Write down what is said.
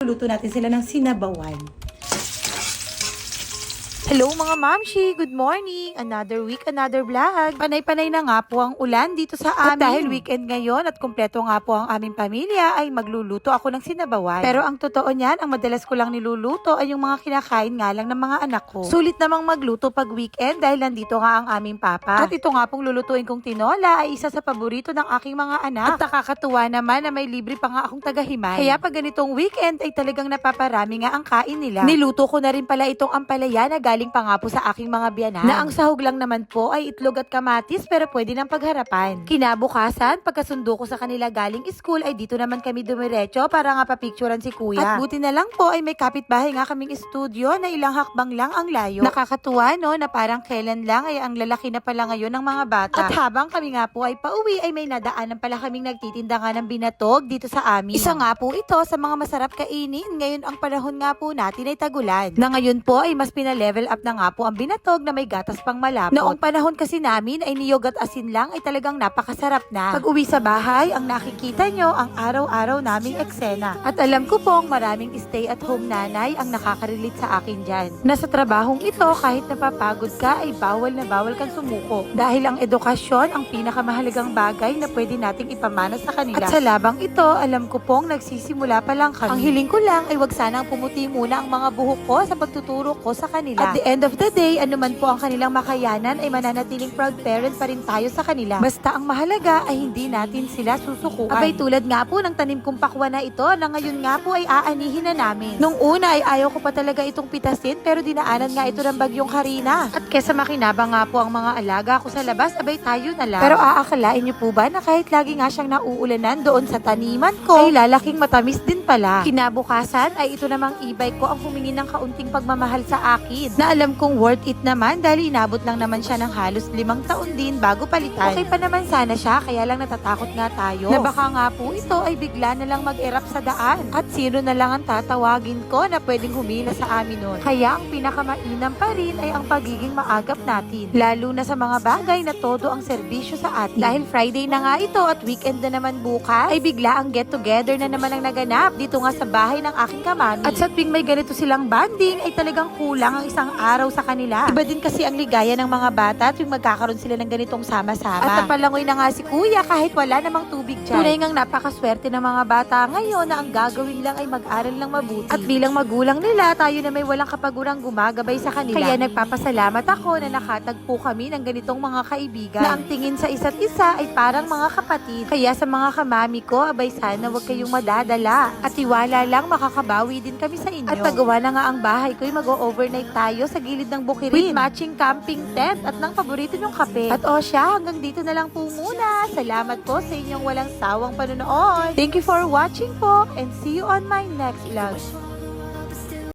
Luluto natin sila ng sinabawan. Hello mga mamshi! Good morning! Another week, another vlog. Panay-panay na nga po ang ulan dito sa amin. At dahil weekend ngayon at kumpleto nga po ang aming pamilya, ay magluluto ako ng sinabawan. Pero ang totoo niyan, ang madalas ko lang niluluto ay yung mga kinakain nga lang ng mga anak ko. Sulit namang magluto pag weekend dahil nandito nga ang aming papa. At ito nga pong lulutuin kong tinola ay isa sa paborito ng aking mga anak. At nakakatuwa naman na may libre pa nga akong tagahimay. Kaya pag ganitong weekend ay talagang napaparami nga ang kain nila. Niluto ko na rin pala itong ampalaya na galing pa nga po sa aking mga biyanan. Na ang sahog lang naman po ay itlog at kamatis pero pwede ng pagharapan. Kinabukasan, pagkasundo ko sa kanila galing school ay dito naman kami dumiretso para nga papicturan si kuya. At buti na lang po ay may kapitbahay nga kaming studio na ilang hakbang lang ang layo. Nakakatuwa no na parang kailan lang ay ang lalaki na pala ngayon ng mga bata. At habang kami nga po ay pauwi ay may nadaanan pala kaming nagtitinda nga ng binatog dito sa amin. Isa nga po ito sa mga masarap kainin. Ngayon ang panahon nga po natin ay tagulan. Na ngayon po ay mas pinalevel up na nga po ang binatog na may gatas pang malapot. Noong panahon kasi namin ay niyog at asin lang ay talagang napakasarap na. Pag uwi sa bahay, ang nakikita nyo ang araw-araw naming eksena. At alam ko pong maraming stay at home nanay ang nakaka-relate sa akin dyan. Nasa trabahong ito, kahit napapagod ka ay bawal na bawal kang sumuko. Dahil ang edukasyon ang pinakamahalagang bagay na pwede nating ipamana sa kanila. At sa labang ito, alam ko pong nagsisimula pa lang kami. Ang hiling ko lang ay wag sanang pumuti muna ang mga buhok ko sa pagtuturo ko sa kanila. At the end of the day, anuman po ang kanilang makayanan ay mananatiling proud parent pa rin tayo sa kanila. Basta ang mahalaga ay hindi natin sila susukuan. Abay tulad nga po ng tanim kong pakwan na ito na ngayon nga po ay aanihin na namin. Nung una ay ayaw ko pa talaga itong pitasin pero dinaanan nga ito ng bagyong Karina. At kesa makinabang nga po ang mga alaga ko sa labas, abay tayo na lang. Pero aakalain niyo po ba na kahit lagi nga siyang nauulanan doon sa taniman ko, ay lalaking matamis din pala. Kinabukasan ay ito namang e-bike ko ang humingi ng kaunting pagmamahal sa akin. Na alam kung worth it naman dahil inabot lang naman siya ng halos 5 taon din bago palitan. Okay pa naman sana siya kaya lang natatakot nga tayo. Na baka nga po ito ay bigla na lang mag-erupt sa daan. At sino na lang ang tatawagin ko na pwedeng humila sa amin nun. Kaya ang pinakamainam pa rin ay ang pagiging maagap natin. Lalo na sa mga bagay na todo ang serbisyo sa atin. Dahil Friday na nga ito at weekend na naman bukas, ay bigla ang get together na naman ang naganap dito nga sa bahay ng aking kamami. At sa tuwing may ganito silang banding ay talagang kulang ang isang araw sa kanila. Iba din kasi ang ligaya ng mga bata tuwing magkakaroon sila ng ganitong sama-sama. At napalangoy na nga si kuya kahit wala namang tubig dyan. Tunay ngang napakaswerte ng mga bata ngayon na ang gagawin lang ay mag-aral lang mabuti. At bilang magulang nila, tayo na may walang kapagurang gumagabay sa kanila. Kaya nagpapasalamat ako na nakatagpo kami ng ganitong mga kaibigan. Na ang tingin sa isa't isa ay parang mga kapatid. Kaya sa mga kamami ko, abay sana wag kayong madadala. At tiwala lang makakabawi din kami sa inyo. At nagawa na nga ang bahay ko, mag-overnight tayo sa gilid ng bukirin. With matching camping tent at ng paborito nyong kape. At o siya, hanggang dito na lang po muna. Salamat po sa inyong walang sawang panonood. Thank you for watching po and see you on my next vlog.